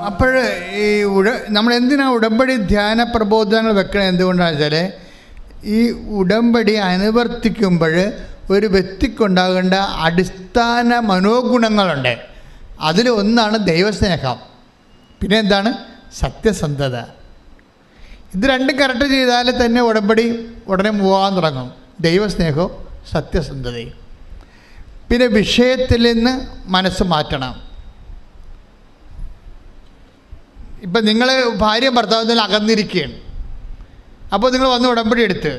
അപ്പോൾ ഈ നമ്മൾ എന്തിനാണ് ഉടമ്പടി ധ്യാന പ്രബോധനങ്ങൾ വെക്കണത്? എന്തുകൊണ്ടാണെന്ന് വെച്ചാൽ ഈ ഉടമ്പടി അനുവർത്തിക്കുമ്പോൾ ഒരു വ്യക്തിക്കുണ്ടാകേണ്ട അടിസ്ഥാന മനോഗുണങ്ങളുണ്ട്. അതിലൊന്നാണ് ദൈവസ്നേഹം, പിന്നെ എന്താണ് സത്യസന്ധത. ഇത് രണ്ടും കറക്റ്റ് ചെയ്താൽ തന്നെ ഉടമ്പടി ഉടനെ പോകാൻ തുടങ്ങും. ദൈവസ്നേഹവും സത്യസന്ധതയും. പിന്നെ വിഷയത്തിൽ നിന്ന് മനസ്സ് മാറ്റണം. ഇപ്പം നിങ്ങൾ ഭാര്യ ഭർത്താവിൽ അകന്നിരിക്കുകയാണ്. അപ്പോൾ നിങ്ങൾ വന്ന് ഉടമ്പടി എടുത്ത്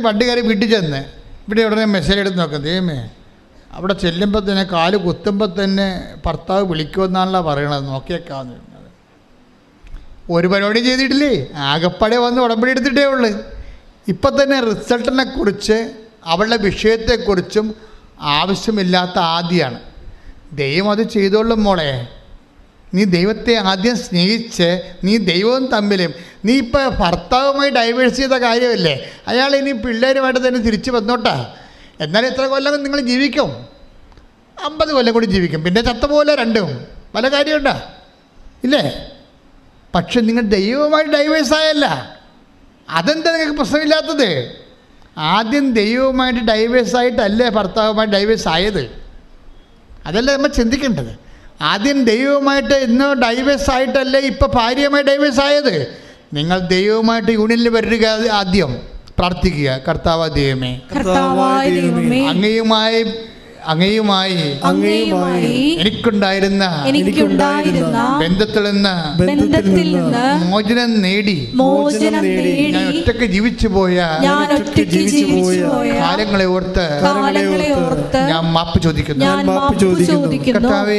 വണ്ടി കയറി വീട്ടിൽ ചെന്ന് ഇവിടെ ഉടനെ മെസ്സേജ് എടുത്ത് നോക്കാം. ദൈവമേ, അവിടെ ചെല്ലുമ്പോൾ തന്നെ കാല് കുത്തുമ്പോൾ തന്നെ ഭർത്താവ് വിളിക്കുമെന്നാണല്ലോ പറയണത്, നോക്കിയേക്കാവുന്ന. ഒരു പരിപാടി ചെയ്തിട്ടില്ലേ, ആകപ്പാടെ വന്ന് ഉടമ്പടി എടുത്തിട്ടേ ഉള്ളൂ. ഇപ്പം തന്നെ റിസൾട്ടിനെ കുറിച്ച് അവളുടെ വിഷയത്തെക്കുറിച്ചും ആവശ്യമില്ലാത്ത ആദ്യമാണ്. ദൈവം അത് ചെയ്തോളും മോളെ. നീ ദൈവത്തെ ആദ്യം സ്നേഹിച്ച് നീ ദൈവവും തമ്മിലും നീ ഇപ്പോൾ ഭർത്താവുമായി ഡൈവേഴ്സ് ചെയ്ത കാര്യമല്ലേ, അയാൾ ഇനി പിള്ളേരുമായിട്ട് തന്നെ തിരിച്ച് വന്നോട്ടാ. എന്നാലും എത്ര കൊല്ലം നിങ്ങൾ ജീവിക്കും? 50 കൊല്ലം കൂടി ജീവിക്കും. പിന്നെ ചത്ത പോലെ രണ്ടും പല കാര്യമുണ്ടാ ഇല്ലേ? പക്ഷെ നിങ്ങൾ ദൈവവുമായിട്ട് ഡൈവേഴ്സ് ആയല്ല. അതെന്താ നിങ്ങൾക്ക് പ്രശ്നമില്ലാത്തത്? ആദ്യം ദൈവവുമായിട്ട് ഡൈവേഴ്സ് ആയിട്ടല്ലേ ഭർത്താവുമായിട്ട് ഡൈവേഴ്സ് ആയത്? അതല്ലേ നമ്മൾ ചിന്തിക്കേണ്ടത്. ആദ്യം ദൈവവുമായിട്ട് ഇന്ന് ഡൈവേഴ്സ് ആയിട്ടല്ലേ ഇപ്പോൾ ഭാര്യയുമായി ഡൈവേഴ്സ് ആയത്? നിങ്ങൾ ദൈവവുമായിട്ട് യൂണിയനിൽ വരിക. ആദ്യം പ്രാർത്ഥിക്കുക, കർത്താവായ ദൈവമേ, അങ്ങയുമായി എനിക്കുണ്ടായിരുന്ന ബന്ധത്തിൽ നിന്ന് മോചനം നേടി ഞാൻ ഒറ്റയ്ക്ക് ജീവിച്ചു പോയ കാലങ്ങളെ ഓർത്ത് ഞാൻ മാപ്പ് ചോദിക്കുന്നു. കർത്താവേ,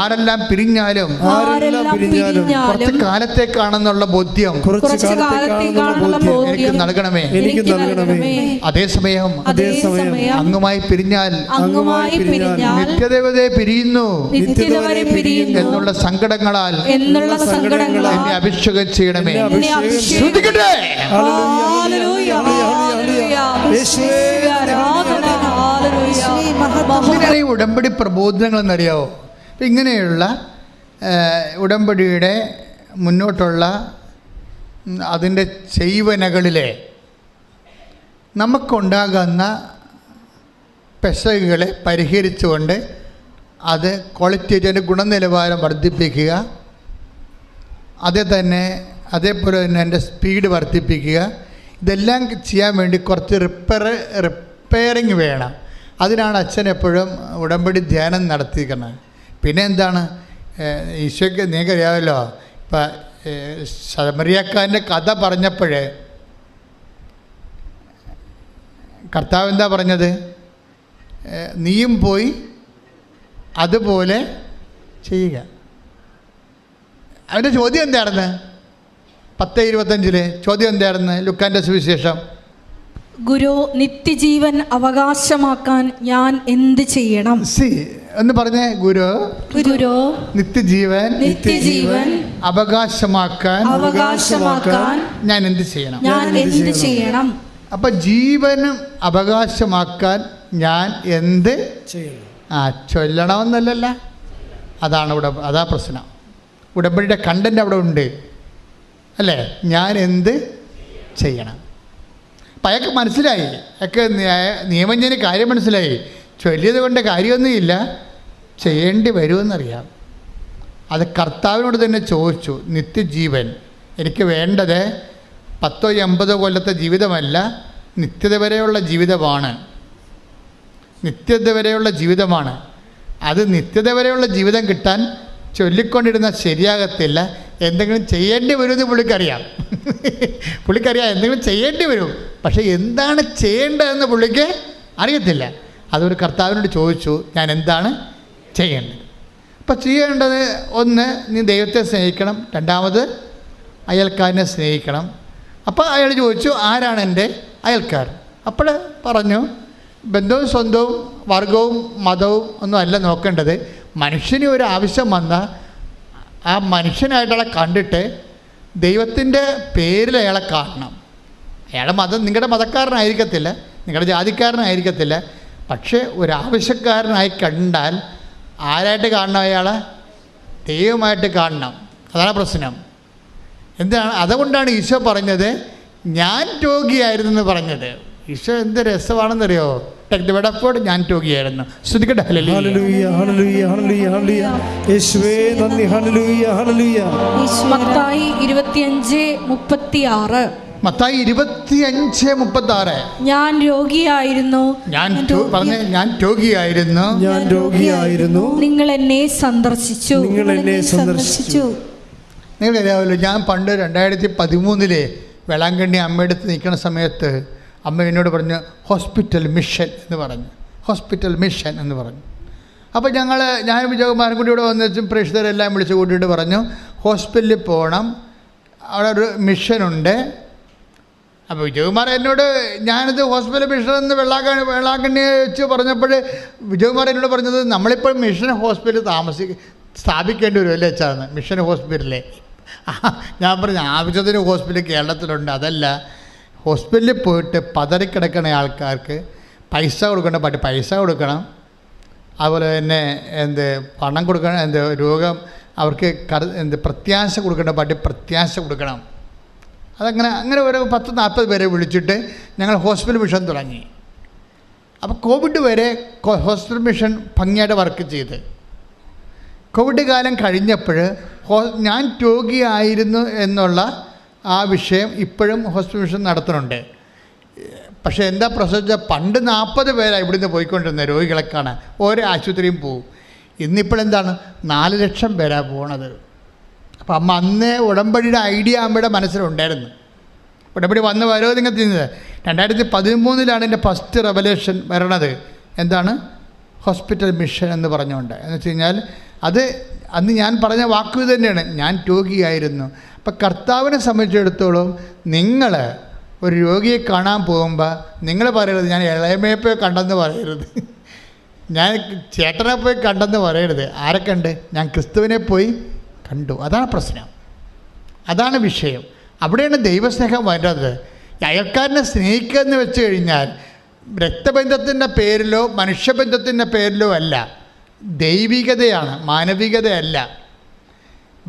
ആരെല്ലാം പിരിഞ്ഞാലും കുറച്ച് കാലത്തേക്കാണെന്നുള്ള ബോധ്യം എനിക്ക് നൽകണമേ. അതേസമയം അങ്ങുമായി പിരിഞ്ഞാൽ നിത്യദേവതയെ പിരിയുന്നു എന്നുള്ള സങ്കടങ്ങളാൽ എന്നെ അഭിഷേകം ചെയ്യണമേ. ഈ ഉടമ്പടി പ്രബോധനങ്ങൾ എന്നറിയാവോ? ഇങ്ങനെയുള്ള ഉടമ്പടിയുടെ മുന്നോട്ടുള്ള അതിൻ്റെ ചെയ്വനകളിലെ നമുക്കുണ്ടാകുന്ന പെശകുകളെ പരിഹരിച്ചുകൊണ്ട് അത് ക്വാളിറ്റേറ്റീവ് ഗുണനിലവാരം വർദ്ധിപ്പിക്കുക. അതേപോലെ തന്നെ എൻ്റെ സ്പീഡ് വർദ്ധിപ്പിക്കുക. ഇതെല്ലാം ചെയ്യാൻ വേണ്ടി കുറച്ച് റിപ്പയറിങ് വേണം. അതിനാണ് അച്ഛൻ എപ്പോഴും ഉടമ്പടി ധ്യാനം നടത്തിയിരിക്കുന്നത്. പിന്നെ എന്താണ്, ഈശോയ്ക്ക് നിങ്ങൾക്കറിയാമല്ലോ, ഇപ്പം ശമരിയക്കാരൻ്റെ കഥ പറഞ്ഞപ്പോഴേ കർത്താവ് എന്താ പറഞ്ഞത്? നീയും പോയി അതുപോലെ ചെയ്യുക. അവൻ്റെ ചോദ്യം എന്തായിരുന്നു? 10:25 ചോദ്യം എന്തായിരുന്നു? ലുക്കാൻ്റെ സുവിശേഷം, ഗുരു, നിത്യജീവൻ അവകാശമാക്കാൻ ഞാൻ എന്ത് ചെയ്യണം? എന്ന് പറഞ്ഞേ. ഗുരു നിത്യജീവൻ അവകാശമാക്കാൻ ഞാൻ എന്ത് ചെയ്യണം? അപ്പം ജീവനും അവകാശമാക്കാൻ ഞാൻ എന്ത് ചൊല്ലണമെന്നല്ല. അതാ പ്രശ്നം. ഉടമ്പടിയുടെ കണ്ടന്റ് അവിടെ ഉണ്ട് അല്ലേ? ഞാൻ എന്ത് ചെയ്യണം? അപ്പം അയാൾക്ക് മനസ്സിലായി, അയാൾക്ക് നിയമജ്ഞന് കാര്യം മനസ്സിലായി. ചൊല്ലിയത് കൊണ്ട് കാര്യമൊന്നുമില്ല, ചെയ്യേണ്ടി വരുമെന്നറിയാം. അത് കർത്താവിനോട് തന്നെ ചോദിച്ചു. നിത്യജീവൻ എനിക്ക് വേണ്ടത് 10-80 കൊല്ലത്തെ ജീവിതമല്ല, നിത്യത വരെയുള്ള ജീവിതമാണ്. അത് നിത്യത വരെയുള്ള ജീവിതം കിട്ടാൻ ചൊല്ലിക്കൊണ്ടിരുന്ന ശരിയാകത്തില്ല. എന്തെങ്കിലും ചെയ്യേണ്ടി വരുമെന്ന് പുള്ളിക്കറിയാം. എന്തെങ്കിലും ചെയ്യേണ്ടി വരും. പക്ഷേ എന്താണ് ചെയ്യേണ്ടതെന്ന് പുള്ളിക്ക് അറിയത്തില്ല. അതൊരു കർത്താവിനോട് ചോദിച്ചു, ഞാൻ എന്താണ് ചെയ്യേണ്ടത്? അപ്പം ചെയ്യേണ്ടത്, ഒന്ന്, നീ ദൈവത്തെ സ്നേഹിക്കണം. രണ്ടാമത്, അയൽക്കാരനെ സ്നേഹിക്കണം. അപ്പോൾ അയാൾ ചോദിച്ചു, ആരാണ് എൻ്റെ അയൽക്കാരൻ? അപ്പോൾ പറഞ്ഞു, ബന്ധവും സ്വന്തവും വർഗവും മതവും ഒന്നും അല്ല നോക്കേണ്ടത്. മനുഷ്യന് ഒരു ആവശ്യം വന്നാൽ ആ മനുഷ്യനായിട്ടയാളെ കണ്ടിട്ട് ദൈവത്തിൻ്റെ പേരിൽ അയാളെ കാണണം. അയാളുടെ മതം നിങ്ങളുടെ ദൈവമായിട്ട് കാണണം. അതാണ് പ്രശ്നം. എന്താണ്? അതുകൊണ്ടാണ് ഈശോ പറഞ്ഞത് ഞാൻ രോഗിയായിരുന്നെന്ന് പറഞ്ഞത്. ഈശോ എന്ത് രസമാണെന്നറിയോ? Take the word of God, ഞാൻ രോഗിയായിരുന്നു. ശ്രദ്ധിക്കട്ടെ. ഹല്ലേലൂയ ഹല്ലേലൂയ ഹല്ലേലൂയ ഹല്ലേലൂയ യേശുവേ നന്ദി. ഹല്ലേലൂയ ഹല്ലേലൂയ. മത്തായി 25:36. മത്തായി 25:36. ഞാൻ രോഗിയായിരുന്നു, ഞാൻ രോഗിയായിരുന്നു, നിങ്ങൾ എന്നെ സന്ദർശിച്ചു. നിങ്ങൾക്കറിയാമല്ലോ, ഞാൻ പണ്ട് 2013 വേളാങ്കണ്ണി അമ്മയുടെ അടുത്ത് നിൽക്കുന്ന സമയത്ത് അമ്മ എന്നോട് പറഞ്ഞു ഹോസ്പിറ്റൽ മിഷൻ എന്ന് പറഞ്ഞു. അപ്പോൾ ഞാനും വിജയകുമാരൻ കൂടി ഇവിടെ വന്ന് വെച്ചും പ്രേക്ഷിതരെല്ലാം വിളിച്ച് കൂട്ടിയിട്ട് പറഞ്ഞു ഹോസ്പിറ്റലിൽ പോകണം, അവിടെ ഒരു മിഷനുണ്ട്. അപ്പോൾ വിജയകുമാർ എന്നോട് ഞാനിത് ഹോസ്പിറ്റൽ മിഷൻ എന്ന് വേളാങ്കണ്ണി വെച്ച് പറഞ്ഞപ്പോൾ വിജയകുമാർ എന്നോട് പറഞ്ഞത് നമ്മളിപ്പോൾ മിഷൻ ഹോസ്പിറ്റൽ സ്ഥാപിക്കേണ്ടി വരുമല്ലേ വെച്ചാന്ന്, മിഷൻ ഹോസ്പിറ്റലിലെ. ഞാൻ പറഞ്ഞു ആവശ്യത്തിന് ഹോസ്പിറ്റൽ കേരളത്തിലുണ്ട്, അതല്ല ഹോസ്പിറ്റലിൽ പോയിട്ട് പതറിക്കിടക്കുന്ന ആൾക്കാർക്ക് പൈസ കൊടുക്കേണ്ട പാട്ടി പൈസ കൊടുക്കണം, അതുപോലെ തന്നെ പണം കൊടുക്കണം, രോഗം അവർക്ക് പ്രത്യാശ കൊടുക്കേണ്ട പാട്ടി പ്രത്യാശ കൊടുക്കണം. അങ്ങനെ ഒരു 10-40 പേരെ വിളിച്ചിട്ട് ഞങ്ങൾ ഹോസ്പിറ്റൽ മിഷൻ തുടങ്ങി. അപ്പോൾ കോവിഡ് വരെ ഹോസ്പിറ്റൽ മിഷൻ ഭംഗിയായിട്ട് വർക്ക് ചെയ്ത് കോവിഡ് കാലം കഴിഞ്ഞപ്പോൾ ഞാൻ രോഗിയായിരുന്നു എന്നുള്ള ആ വിഷയം ഇപ്പോഴും ഹോസ്പിറ്റൽ മിഷൻ നടത്തുന്നുണ്ട്. പക്ഷേ എന്താ പ്രശ്നം വെച്ചാൽ പണ്ട് 40 പേരാണ് ഇവിടുന്ന് പോയിക്കൊണ്ടിരുന്നത് രോഗികളെ കാണാൻ, ഓരോ ആശുപത്രിയും പോവും. ഇന്നിപ്പോഴെന്താണ് 4 ലക്ഷം പേരാണ് പോണത്. അപ്പം അമ്മ അന്നേ ഉടമ്പടിയുടെ ഐഡിയ അമ്മയുടെ മനസ്സിലുണ്ടായിരുന്നു. ഉടമ്പടി വന്ന് വരോ നിങ്ങൾ ചെയ്യുന്നത് 2013 എൻ്റെ ഫസ്റ്റ് റെവലേഷൻ വരണത്. എന്താണ്? ഹോസ്പിറ്റൽ മിഷൻ എന്ന് പറഞ്ഞുകൊണ്ട്. എന്ന് വെച്ച് കഴിഞ്ഞാൽ അത് അന്ന് ഞാൻ പറഞ്ഞ വാക്ക് തന്നെയാണ്, ഞാൻ രോഗിയായിരുന്നു. അപ്പം കർത്താവിനെ സംബന്ധിച്ചിടത്തോളം നിങ്ങൾ ഒരു രോഗിയെ കാണാൻ പോകുമ്പോൾ നിങ്ങൾ പറയരുത് ഞാൻ ഇളയമയെ പോയി കണ്ടെന്ന് പറയരുത്, ഞാൻ ചേട്ടനെ പോയി കണ്ടെന്ന് പറയരുത്. ആരെ കണ്ട്? ഞാൻ ക്രിസ്തുവിനെ പോയി കണ്ടു. അതാണ് പ്രശ്നം, അതാണ് വിഷയം. അവിടെയാണ് ദൈവസ്നേഹം വരുന്നത്. അയൽക്കാരനെ സ്നേഹിക്കുക എന്ന് വെച്ച് കഴിഞ്ഞാൽ രക്തബന്ധത്തിൻ്റെ പേരിലോ മനുഷ്യബന്ധത്തിൻ്റെ പേരിലോ അല്ല, ദൈവികതയാണ്, മാനവികതയല്ല.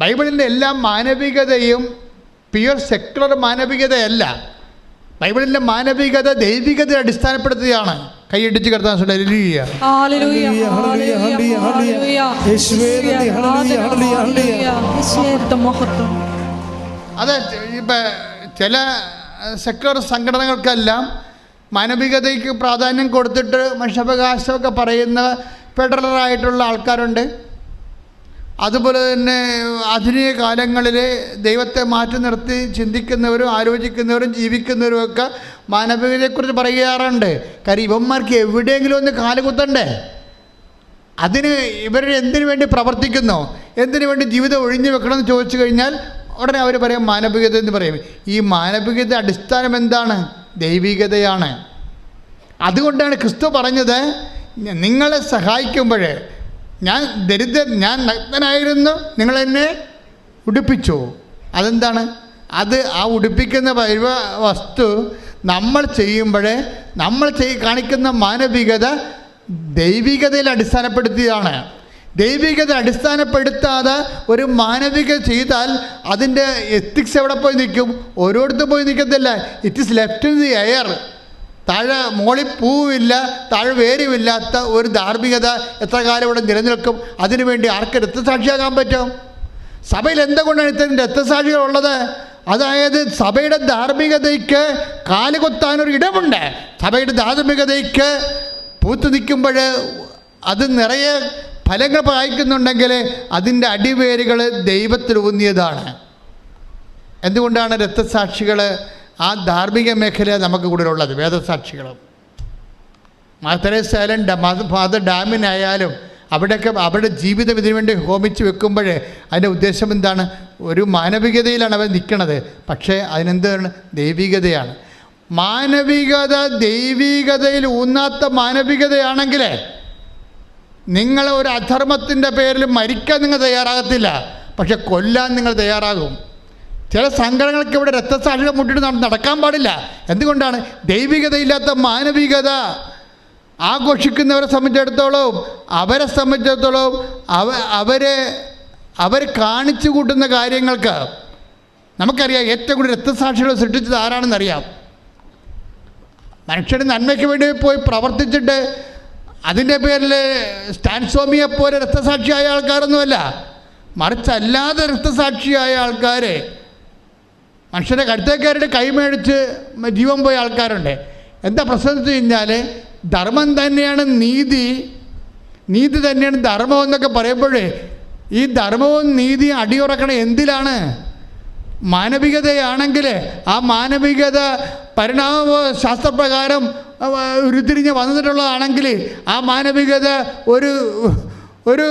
ബൈബിളിൻ്റെ എല്ലാ മാനവികതയും പ്യുവർ സെക്യുലർ മാനവികതയല്ല. ബൈബിളിൻ്റെ മാനവികത ദൈവികതയെ അടിസ്ഥാനപ്പെടുത്തുകയാണ്. കൈയടിച്ച് കർത്താൻ അത് ഇപ്പം ചില സെക്യുലർ സംഘടനകൾക്കെല്ലാം മാനവികതയ്ക്ക് പ്രാധാന്യം കൊടുത്തിട്ട് മനുഷ്യാവകാശമൊക്കെ പറയുന്ന ഫെഡറലായിട്ടുള്ള ആൾക്കാരുണ്ട്. അതുപോലെ തന്നെ ആധുനിക കാലങ്ങളിൽ ദൈവത്തെ മാറ്റി നിർത്തി ചിന്തിക്കുന്നവരും ആലോചിക്കുന്നവരും ജീവിക്കുന്നവരും ഒക്കെ മാനവികതയെക്കുറിച്ച് പറയാറുണ്ട്. കാര്യം ഇവന്മാർക്ക് എവിടെയെങ്കിലും ഒന്ന് കാലുകുത്തണ്ടേ? അതിന് ഇവർ എന്തിനു വേണ്ടി പ്രവർത്തിക്കുന്നോ, എന്തിനു വേണ്ടി ജീവിതം ഒഴിഞ്ഞു വെക്കണമെന്ന് ചോദിച്ചു കഴിഞ്ഞാൽ ഉടനെ അവർ പറയും മാനവികത എന്ന് പറയും. ഈ മാനവികത അടിസ്ഥാനം എന്താണ്? ദൈവികതയാണ്. അതുകൊണ്ടാണ് ക്രിസ്തു പറഞ്ഞത് നിങ്ങളെ സഹായിക്കുമ്പോൾ ഞാൻ ഞാൻ നഗ്നനായിരുന്നു, നിങ്ങളെന്നെ ഉടുപ്പിച്ചു. അതെന്താണ്? അത് ആ ഉടുപ്പിക്കുന്ന വസ്തു നമ്മൾ ചെയ്യുമ്പോൾ നമ്മൾ കാണിക്കുന്ന മാനവികത ദൈവികതയിൽ അടിസ്ഥാനപ്പെടുത്തിയതാണ്. ദൈവികത അടിസ്ഥാനപ്പെടുത്താതെ ഒരു മാനവികത ചെയ്താൽ അതിൻ്റെ എത്തിക്സ് എവിടെ പോയി നിൽക്കും? ഓരോരുത്തരും പോയി നിൽക്കത്തില്ല. It is left in the air. താഴെ മോളിൽ പൂവില്ല, താഴെ വേരുമില്ലാത്ത ഒരു ധാർമ്മികത എത്ര കാലം ഇവിടെ നിലനിൽക്കും? അതിനുവേണ്ടി ആർക്ക് രക്തസാക്ഷിയാകാൻ പറ്റും? സഭയിൽ എന്തുകൊണ്ടാണ് ഇത്തരം രക്തസാക്ഷികളുള്ളത്? അതായത് സഭയുടെ ധാർമ്മികതയ്ക്ക് കാലുകൊത്താനൊരു ഇടമുണ്ട്. സഭയുടെ ധാർമ്മികതയ്ക്ക് പൂത്തു നിൽക്കുമ്പോൾ അത് നിറയെ ഫലങ്ങൾ പായിക്കുന്നുണ്ടെങ്കിൽ അതിൻ്റെ അടിവേരുകൾ ദൈവത്തിൽ ഊന്നിയതാണ്. എന്തുകൊണ്ടാണ് രക്തസാക്ഷികൾ ആ ധാർമ്മിക മേഖല നമുക്ക് കൂടുതലുള്ളത്? വേദസാക്ഷികളും മാതരേസായാലും ഫാദർ ഡാമിനായാലും അവിടെയൊക്കെ അവരുടെ ജീവിതം ഇതിനു വേണ്ടി ഹോമിച്ച് വെക്കുമ്പോൾ അതിൻ്റെ ഉദ്ദേശം എന്താണ്? ഒരു മാനവികതയിലാണ് അവർ നിൽക്കുന്നത്. പക്ഷേ അതിനെന്താണ്? ദൈവികതയാണ്. മാനവികത ദൈവികതയിൽ ഊന്നാത്ത മാനവികതയാണെങ്കിൽ നിങ്ങൾ ഒരു അധർമ്മത്തിൻ്റെ പേരിൽ മരിക്കാൻ നിങ്ങൾ തയ്യാറാകത്തില്ല, പക്ഷെ കൊല്ലാൻ നിങ്ങൾ തയ്യാറാകും. ചില സംഘടനകൾക്ക് ഇവിടെ രക്തസാക്ഷികൾ മുട്ടിട്ട് നടക്കാൻ പാടില്ല. എന്തുകൊണ്ടാണ്? ദൈവികതയില്ലാത്ത മാനവികത ആഘോഷിക്കുന്നവരെ സംബന്ധിച്ചിടത്തോളം അവരെ അവർ കാണിച്ചു കൂട്ടുന്ന കാര്യങ്ങൾക്ക് നമുക്കറിയാം ഏറ്റവും കൂടുതൽ രക്തസാക്ഷികൾ സൃഷ്ടിച്ചത് ആരാണെന്നറിയാം. മനുഷ്യന് നന്മയ്ക്ക് വേണ്ടി പോയി പ്രവർത്തിച്ചിട്ട് അതിൻ്റെ പേരിൽ സ്റ്റാൻസ്വാമിയെപ്പോലെ രക്തസാക്ഷിയായ ആൾക്കാരൊന്നുമല്ല, മറിച്ച് അല്ലാതെ രക്തസാക്ഷിയായ ആൾക്കാർ, മനുഷ്യൻ്റെ കഴുത്തേക്കാരുടെ കൈമേടിച്ച് ജീവൻ പോയ ആൾക്കാരുണ്ട്. എന്താ പ്രശ്നം എന്ന് വെച്ച് കഴിഞ്ഞാൽ ധർമ്മം തന്നെയാണ് നീതി, നീതി തന്നെയാണ് ധർമ്മം എന്നൊക്കെ പറയുമ്പോഴേ ഈ ധർമ്മവും നീതിയും അടിയുറക്കണം എന്തിലാണ്? മാനവികതയാണെങ്കിൽ ആ മാനവികത പരിണാമ ശാസ്ത്രപ്രകാരം ഉരുത്തിരിഞ്ഞ് വന്നിട്ടുള്ളതാണെങ്കിൽ ആ മാനവികത ഒരു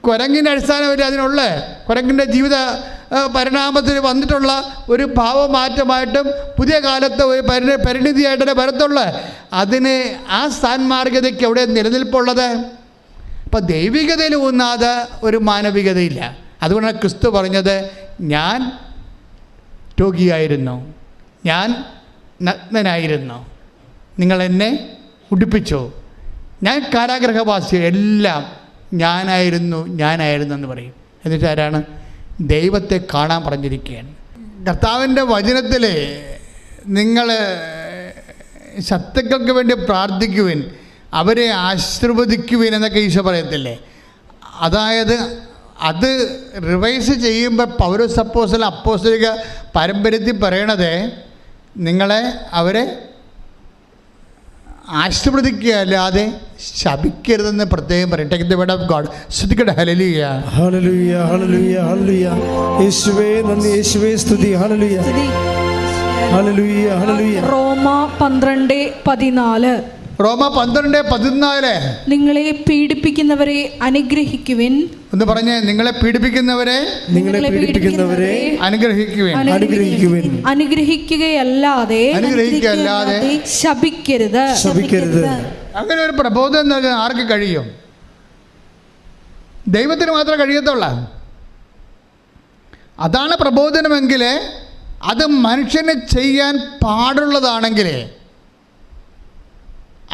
കുരങ്ങിൻ്റെ അടിസ്ഥാനമില്ല അതിനുള്ള കുരങ്ങിൻ്റെ ജീവിത പരിണാമത്തിൽ വന്നിട്ടുള്ള ഒരു ഭാവമാറ്റമായിട്ടും പുതിയ കാലത്ത് ഒരു പരിണിതിയായിട്ടേ വരത്തുള്ള. അതിന് ആ സാൻമാർഗതയ്ക്ക് എവിടെ നിലനിൽപ്പുള്ളത്? അപ്പം ദൈവികതയിൽ ഊന്നാതെ ഒരു മാനവികതയില്ല. അതുകൊണ്ടാണ് ക്രിസ്തു പറഞ്ഞത്, ഞാൻ രോഗിയായിരുന്നു, ഞാൻ നഗ്നനായിരുന്നു, നിങ്ങളെന്നെ ഉടുപ്പിച്ചു, ഞാൻ കാരാഗ്രഹവാസി, എല്ലാം ഞാനായിരുന്നു എന്ന് പറയും. എന്നിട്ട് ആരാണ്? ദൈവത്തെ കാണാൻ പറഞ്ഞിരിക്കുകയാണ്. കർത്താവിൻ്റെ വചനത്തിൽ നിങ്ങൾ ശത്രുക്കൾക്ക് വേണ്ടി പ്രാർത്ഥിക്കുവിൻ, അവരെ ആശീർവദിക്കുവിൻ എന്നൊക്കെ ഈശോ പറയത്തില്ലേ? അതായത് അത് റിവൈസ് ചെയ്യുമ്പോൾ പൗലോസ് അപ്പോസ്തലിക പാരമ്പര്യത്തിൽ പറയണത് നിങ്ങളെ അവരെ ആശീർവദിക്കുക അല്ലാതെ ശപിക്കരുതെന്ന് പ്രത്യേകം പറയും. Take the word of God. ശ്രദ്ധിക്കട്ടെ. ഹല്ലേലൂയ ഹല്ലേലൂയ ഹല്ലേലൂയ ഹല്ലേലൂയ. യേശുവേ നന്ദി, യേശുവേ സ്തുതി. ഹല്ലേലൂയ ഹല്ലേലൂയ ഹല്ലേലൂയ. റോമ 12:14. റോമ 12:14. നിങ്ങളെ പീഡിപ്പിക്കുന്നവരെ അനുഗ്രഹിക്കുവിൻ. എന്ന് പറഞ്ഞേ, നിങ്ങളെ പീഡിപ്പിക്കുന്നവരെ അനുഗ്രഹിക്കുവിൻ. അനുഗ്രഹിക്കുകയല്ലാതെ ശപിക്കരുത്. അങ്ങനെ ഒരു പ്രബോധനം നൽകാൻ ആർക്ക് കഴിയും? ദൈവത്തിന് മാത്രമേ കഴിയത്തുള്ളൂ. അതാണ് പ്രബോധനമെങ്കിൽ അത് മനുഷ്യന് ചെയ്യാൻ പാടുള്ളതാണെങ്കിൽ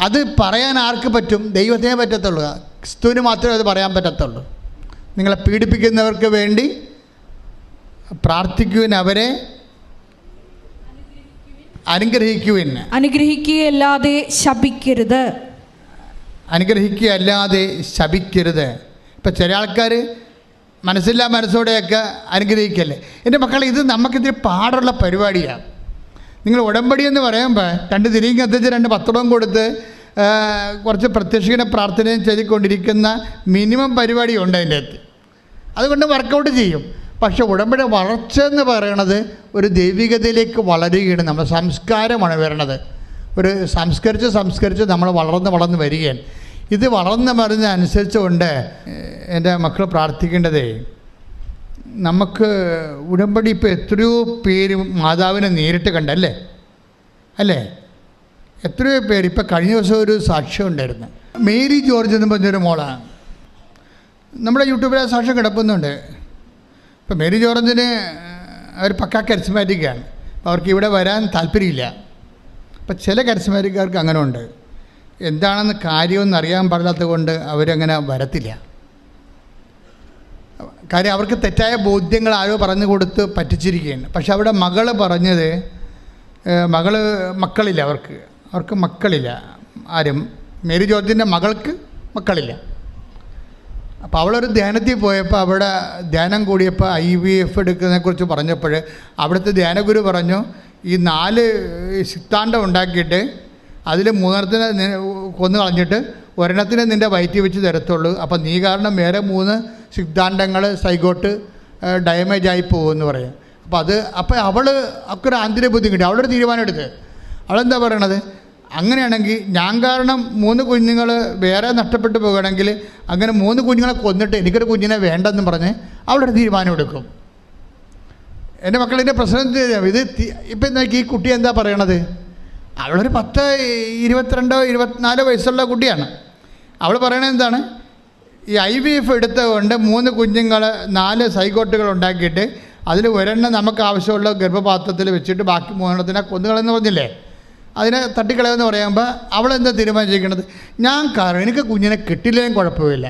അത് പറയാൻ ആർക്ക് പറ്റും? ദൈവത്തിനേ പറ്റത്തുള്ളൂ. ക്രിസ്തുവിന് മാത്രമേ അത് പറയാൻ പറ്റത്തുള്ളൂ. നിങ്ങളെ പീഡിപ്പിക്കുന്നവർക്ക് വേണ്ടി പ്രാർത്ഥിക്കുവിൻ, അവരെ അനുഗ്രഹിക്കുവിൻ. അനുഗ്രഹിക്കുകയല്ലാതെ ശപിക്കരുത്. അനുഗ്രഹിക്കുകയല്ലാതെ ശപിക്കരുത്. ഇപ്പം ചില ആൾക്കാർ മനസ്സില്ലാ മനസ്സോടെയൊക്കെ അനുഗ്രഹിക്കല്ലേ. എൻ്റെ മക്കളെ, ഇത് നമുക്കിതിൽ പാടുള്ള പരിപാടിയാണ്. നിങ്ങൾ ഉടമ്പടി എന്ന് പറയുമ്പോൾ 2 തിരിയും കത്തിച്ച് 2 പത്രവും കൊടുത്ത് കുറച്ച് പ്രത്യക്ഷീണ പ്രാർത്ഥനയും ചെയ്തുകൊണ്ടിരിക്കുന്ന മിനിമം പരിപാടി ഉണ്ട് അതിൻ്റെ അകത്ത്. അതുകൊണ്ട് വർക്കൗട്ട് ചെയ്യും. പക്ഷേ ഉടമ്പടി വളർച്ച എന്ന് പറയണത് ഒരു ദൈവികതയിലേക്ക് വളരുകയാണ്. നമ്മുടെ സംസ്കാരമാണ് വരണത്. ഒരു സംസ്കരിച്ച് നമ്മൾ വളർന്ന് വരികയാണ്. ഇത് വളർന്ന് മറിഞ്ഞ അനുസരിച്ചുകൊണ്ട് എൻ്റെ മക്കൾ പ്രാർത്ഥിക്കേണ്ടതേ, നമുക്ക് ഉടമ്പടി ഇപ്പോൾ എത്രയോ പേര് മാതാവിനെ നേരിട്ട് കണ്ടല്ലേ അല്ലേ? എത്രയോ പേര്. ഇപ്പം കഴിഞ്ഞ ദിവസം ഒരു സാക്ഷ്യം ഉണ്ടായിരുന്നു. മേരി ജോർജ് എന്ന് പറഞ്ഞൊരു മോളാണ്. നമ്മുടെ യൂട്യൂബിൽ ആ സാക്ഷ്യം കിടപ്പുന്നുണ്ട്. ഇപ്പം മേരി ജോർജിന് അവർ പക്കാ കരിസ്മാറ്റിക്കാണ്. അവർക്ക് ഇവിടെ വരാൻ താല്പര്യമില്ല. അപ്പം ചില കരിസ്മാറ്റിക്കാർക്ക് അങ്ങനെ ഉണ്ട്. എന്താണെന്ന് കാര്യമൊന്നും അറിയാൻ പാടില്ലാത്തത് കൊണ്ട് അവരങ്ങനെ വരത്തില്ല. കാര്യം അവർക്ക് തെറ്റായ ബോധ്യങ്ങൾ ആരോ പറഞ്ഞു കൊടുത്ത് പറ്റിച്ചിരിക്കുകയാണ്. പക്ഷെ അവിടെ മകള് പറഞ്ഞത്, മക്കളില്ല, അവർക്ക് മക്കളില്ല. ആരും മേരി ജോർജിൻ്റെ മകൾക്ക് മക്കളില്ല. അപ്പോൾ അവളൊരു ധ്യാനത്തിൽ പോയപ്പോൾ അവിടെ ധ്യാനം കൂടിയപ്പോൾ IVF എടുക്കുന്നതിനെക്കുറിച്ച് പറഞ്ഞപ്പോൾ അവിടുത്തെ ധ്യാനഗുരു പറഞ്ഞു, ഈ 4 സിദ്ധാന്തം ഉണ്ടാക്കിയിട്ട് അതിൽ 3 കൊന്നു കളഞ്ഞിട്ട് 1 നിൻ്റെ വയറ്റിൽ വെച്ച് തരത്തുള്ളൂ. അപ്പം നീ കാരണം വേറെ 3 സിദ്ധാന്തങ്ങൾ സൈഗോട്ട് ഡാമേജായി പോകുമെന്ന് പറയും. അപ്പോൾ അവൾക്ക് ഒരു ആന്തരിക ബുദ്ധി കിട്ടി. അവളൊരു തീരുമാനം എടുത്ത് അവളെന്താ പറയണത്, അങ്ങനെയാണെങ്കിൽ ഞാൻ കാരണം 3 കുഞ്ഞുങ്ങൾ വേറെ നഷ്ടപ്പെട്ടു പോകുകയാണെങ്കിൽ അങ്ങനെ 3 കുഞ്ഞുങ്ങളെ കൊന്നിട്ട് എനിക്കൊരു കുഞ്ഞിനെ വേണ്ടെന്ന് പറഞ്ഞ് അവളൊരു തീരുമാനം എടുക്കും. എൻ്റെ മക്കളിൻ്റെ പ്രശ്നം ഇത് ഇപ്പം നോക്കി, ഈ കുട്ടി എന്താ പറയണത്, അവളൊരു 10, 22, 24 വയസ്സുള്ള കുട്ടിയാണ്. അവൾ പറയണത് എന്താണ്, ഈ IVF എടുത്തുകൊണ്ട് 3 കുഞ്ഞുങ്ങൾ 4 സൈഗോട്ടുകൾ ഉണ്ടാക്കിയിട്ട് അതിൽ 1 നമുക്ക് ആവശ്യമുള്ള ഗർഭപാത്രത്തിൽ വെച്ചിട്ട് ബാക്കി 3 കൊന്നുകളെന്ന് പറഞ്ഞില്ലേ, അതിനെ തട്ടിക്കളയെന്ന് പറയുമ്പോൾ അവളെന്താ തീരുമാനിച്ചിരിക്കുന്നത്, ഞാൻ കാരണം എനിക്ക് കുഞ്ഞിനെ കിട്ടില്ലെങ്കിലും കുഴപ്പമില്ല,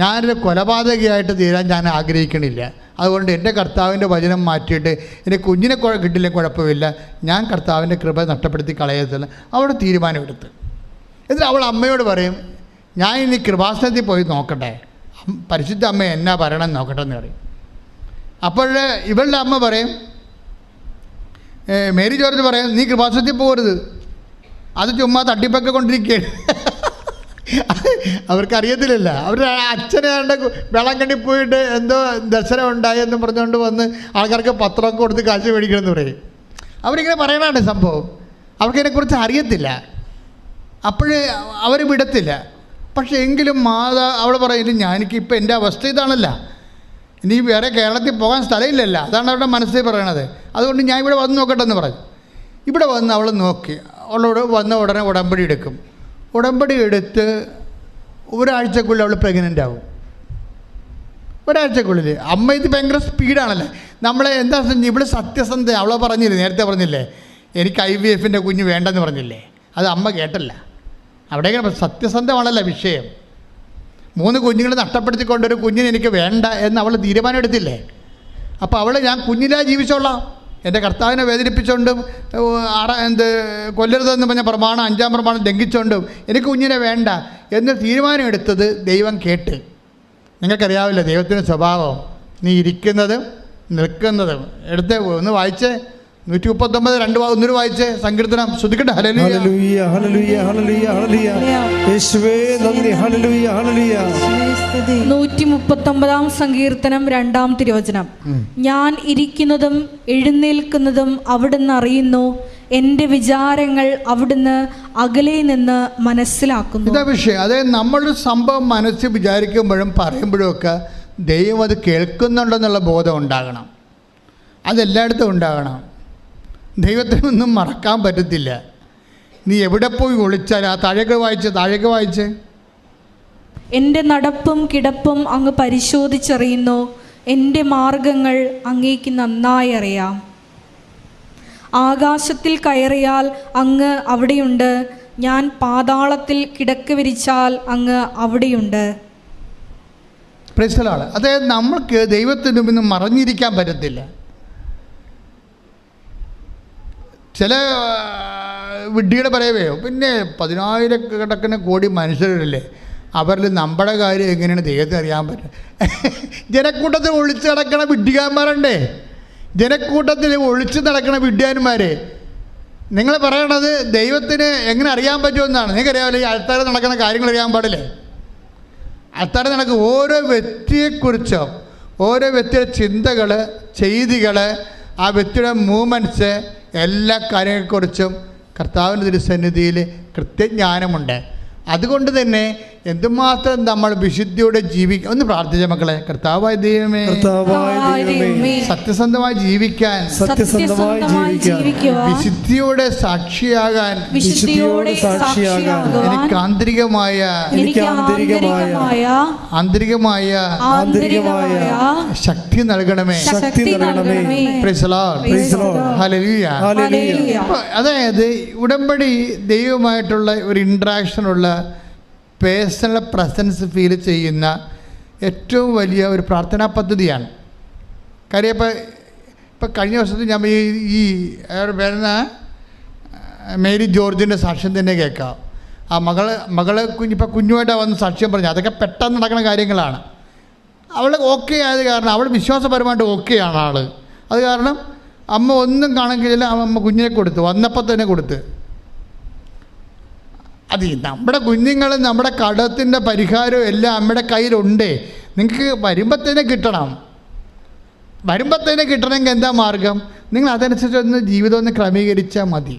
ഞാനൊരു കൊലപാതകയായിട്ട് തീരാൻ ഞാൻ ആഗ്രഹിക്കണില്ല. അതുകൊണ്ട് എൻ്റെ കർത്താവിൻ്റെ വചനം മാറ്റിയിട്ട് എൻ്റെ കുഞ്ഞിനെ കിട്ടില്ല കുഴപ്പമില്ല, ഞാൻ കർത്താവിൻ്റെ കൃപ നഷ്ടപ്പെടുത്തി കളയത്തില്ല. അവിടെ തീരുമാനമെടുത്ത് എന്നിട്ട് അവൾ അമ്മയോട് പറയും, ഞാൻ ഇനി കൃപാസനത്തിൽ പോയി നോക്കട്ടെ, പരിശുദ്ധ അമ്മ എന്നാ പറയണം നോക്കട്ടെ എന്ന് പറയും. അപ്പോൾ ഇവളുടെ അമ്മ പറയും, മേരി ജോർജ് പറയും, നീ കൃപാസനത്തിൽ പോകരുത്, അത് ചുമ്മാ തട്ടിപ്പൊക്കെ കൊണ്ടിരിക്കുകയാണ്. അവർക്കറിയത്തില്ലല്ല. അവരുടെ അച്ഛനെ വെള്ളം കണ്ടി പോയിട്ട് എന്തോ ദർശനം ഉണ്ടായെന്ന് പറഞ്ഞുകൊണ്ട് വന്ന് ആൾക്കാർക്ക് പത്രമൊക്കെ കൊടുത്ത് കാശ് മേടിക്കണമെന്ന് പറയും. അവരിങ്ങനെ പറയണതാണ് സംഭവം. അവർക്കതിനെക്കുറിച്ച് അറിയത്തില്ല. അപ്പോഴേ അവർ വിടത്തില്ല. പക്ഷേ എങ്കിലും അവൾ പറയില്ല, എനിക്കിപ്പോൾ എൻ്റെ അവസ്ഥ ഇതാണല്ല, ഇനി വേറെ കേരളത്തിൽ പോകാൻ സ്ഥലമില്ലല്ലോ, അതാണ് അവരുടെ മനസ്സിൽ പറയണത്. അതുകൊണ്ട് ഞാൻ ഇവിടെ വന്ന് നോക്കട്ടെ എന്ന് പറഞ്ഞു. ഇവിടെ വന്ന് അവൾ നോക്കി, അവളോട് വന്ന ഉടനെ ഉടമ്പടി എടുക്കും. ഉടമ്പടി എടുത്ത് ഒരാഴ്ചക്കുള്ളിൽ അവൾ പ്രഗ്നൻ്റ് ആവും. ഒരാഴ്ചക്കുള്ളിൽ. അമ്മ ഇത് ഭയങ്കര സ്പീഡാണല്ലേ. നമ്മളെ എന്താ ഇവിടെ സത്യസന്ധ അവളെ പറഞ്ഞില്ലേ, നേരത്തെ പറഞ്ഞില്ലേ എനിക്ക് IVF-ൻ്റെ കുഞ്ഞ് വേണ്ടെന്ന് പറഞ്ഞില്ലേ, അത് അമ്മ കേട്ടല്ല. അവിടെയൊക്കെ സത്യസന്ധമാണല്ലോ വിഷയം. 3 കുഞ്ഞുങ്ങളെ നഷ്ടപ്പെടുത്തിക്കൊണ്ടൊരു കുഞ്ഞിന് എനിക്ക് വേണ്ട എന്ന് അവൾ തീരുമാനം എടുത്തില്ലേ. അപ്പോൾ അവൾ ഞാൻ കുഞ്ഞിലായി ജീവിച്ചോളാം, എൻ്റെ കർത്താവിനെ വേദനിപ്പിച്ചുകൊണ്ടും കൊല്ലരുതെന്ന് പറഞ്ഞ പ്രമാണം 5-ാം പ്രമാണം ലംഘിച്ചുകൊണ്ടും എനിക്ക് കുഞ്ഞിനെ വേണ്ട എന്ന് തീരുമാനം എടുത്തത് ദൈവം കേട്ട്. നിങ്ങൾക്കറിയാവില്ല ദൈവത്തിൻ്റെ സ്വഭാവം. നീ ഇരിക്കുന്നതും നിൽക്കുന്നതും എടുത്ത് ഒന്ന് വായിച്ചേ, 139 ഒന്നൂടെ വായിച്ചേ സങ്കീർത്തനം. ശ്രുതിക്കട്ടെ. ഹല്ലേലൂയ ഹല്ലേലൂയ ഹല്ലേലൂയ ഹല്ലേലൂയ യേശുവേ നന്ദി. ഹല്ലേലൂയ ഹല്ലേലൂയ. 139 സങ്കീർത്തനം 2-ാം തിരുവചനം. ഞാൻ ഇരിക്കുന്നതും എഴുന്നേൽക്കുന്നതും അവിടുന്ന് അറിയുന്നു, എൻ്റെ വിചാരങ്ങൾ അവിടുന്ന് അകലെ നിന്ന് മനസ്സിലാക്കുന്നു. ഇതാ വിഷയം. അതായത് നമ്മളൊരു സംഭവം മനസ്സിൽ വിചാരിക്കുമ്പോഴും പറയുമ്പോഴും ഒക്കെ ദൈവം അത് കേൾക്കുന്നുണ്ടെന്നുള്ള ബോധം ഉണ്ടാകണം. അതെല്ലായിടത്തും ഉണ്ടാകണം. ദൈവത്തിനൊന്നും മറക്കാൻ പറ്റത്തില്ല. നീ എവിടെ പോയി ഒളിച്ചാൽ ആ താഴേക്ക് വായിച്ച് എൻ്റെ നടപ്പും കിടപ്പും അങ്ങ് പരിശോധിച്ചറിയുന്നു, എൻ്റെ മാർഗങ്ങൾ അങ്ങേക്ക് നന്നായി അറിയാം. ആകാശത്തിൽ കയറിയാൽ അങ്ങ് അവിടെയുണ്ട്, ഞാൻ പാതാളത്തിൽ കിടക്ക വിരിച്ചാൽ അങ്ങ് അവിടെയുണ്ട്. പ്രൈസ്. അതായത് നമ്മൾക്ക് ദൈവത്തിന് മുന്നിൽ മറഞ്ഞിരിക്കാൻ പറ്റത്തില്ല. ചില വിഡ്ഢിയുടെ പറയവേ, പിന്നെ 10,000 കോടി മനുഷ്യരല്ലേ, അവരിൽ നമ്മുടെ കാര്യം എങ്ങനെയാണ് ദൈവത്തിന് അറിയാൻ പറ്റുക? ജനക്കൂട്ടത്തിൽ ഒളിച്ച് നടക്കണ വിഡ്ഢികാന്മാരുണ്ടേ, ജനക്കൂട്ടത്തിൽ ഒളിച്ച് നടക്കണ വിഡ്ഢിയാന്മാർ. നിങ്ങൾ പറയണത് ദൈവത്തിന് എങ്ങനെ അറിയാൻ പറ്റുമെന്നാണ്. നിങ്ങൾക്കറിയാമല്ലോ, ഈ ആൾക്കാർ നടക്കുന്ന കാര്യങ്ങൾ അറിയാൻ പാടില്ലേ? ആൾക്കാർ നടക്കും ഓരോ വ്യക്തിയെക്കുറിച്ചോ, ഓരോ വ്യക്തിയുടെ ചിന്തകൾ, ചെയ്തികൾ, ആ വ്യക്തിയുടെ മൂവ്മെൻറ്റ്സ്, എല്ലാ കാര്യങ്ങളെക്കുറിച്ചും കർത്താവിൻ്റെ തിരുസന്നിധിയിൽ കൃത്യജ്ഞാനമുണ്ട്. അതുകൊണ്ട് തന്നെ എന്തുമാത്രം നമ്മൾ വിശുദ്ധിയോടെ ജീവിക്കുക. ഒന്ന് പ്രാർത്ഥിച്ച മക്കളെ. കർത്താവായ ദൈവമേ, സത്യസന്ധമായി ജീവിക്കാൻ, വിശുദ്ധിയോടെ സാക്ഷിയാകാൻ എനിക്ക് ആന്തരികമായ ശക്തി നൽകണമേ. അതായത് ഉടമ്പടി ദൈവമായിട്ടുള്ള ഒരു ഇൻട്രാക്ഷനുള്ള പേഴ്സണൽ പ്രസൻസ് ഫീൽ ചെയ്യുന്ന ഏറ്റവും വലിയ ഒരു പ്രാർത്ഥനാ പദ്ധതിയാണ്. കാര്യം ഇപ്പം കഴിഞ്ഞ വർഷത്തിൽ ഞാൻ ഈ വരുന്ന മേരി ജോർജിൻ്റെ സാക്ഷ്യം തന്നെ കേൾക്കാം. ആ മകള് കുഞ്ഞുമായിട്ടാണ് വന്ന് സാക്ഷ്യം പറഞ്ഞു. അതൊക്കെ പെട്ടെന്ന് നടക്കുന്ന കാര്യങ്ങളാണ്. അവൾ ഓക്കെ ആയത് കാരണം, അവൾ വിശ്വാസപരമായിട്ട് ഓക്കെയാണ് ആൾ. അത് കാരണം അമ്മ ഒന്നും കാണിക്കില്ല, അമ്മ കുഞ്ഞിനെ കൊടുത്തു, വന്നപ്പോൾ തന്നെ കൊടുത്ത്. അത് നമ്മുടെ കുഞ്ഞുങ്ങൾ, നമ്മുടെ കടത്തിൻ്റെ പരിഹാരവും എല്ലാം അമ്മയുടെ കയ്യിലുണ്ട്. നിങ്ങൾക്ക് വരുമ്പോൾ തന്നെ കിട്ടണം. വരുമ്പോൾ തന്നെ കിട്ടണമെങ്കിൽ എന്താ മാർഗം? നിങ്ങൾ അതനുസരിച്ച് ഒന്ന് ജീവിതം ഒന്ന് ക്രമീകരിച്ചാൽ മതി.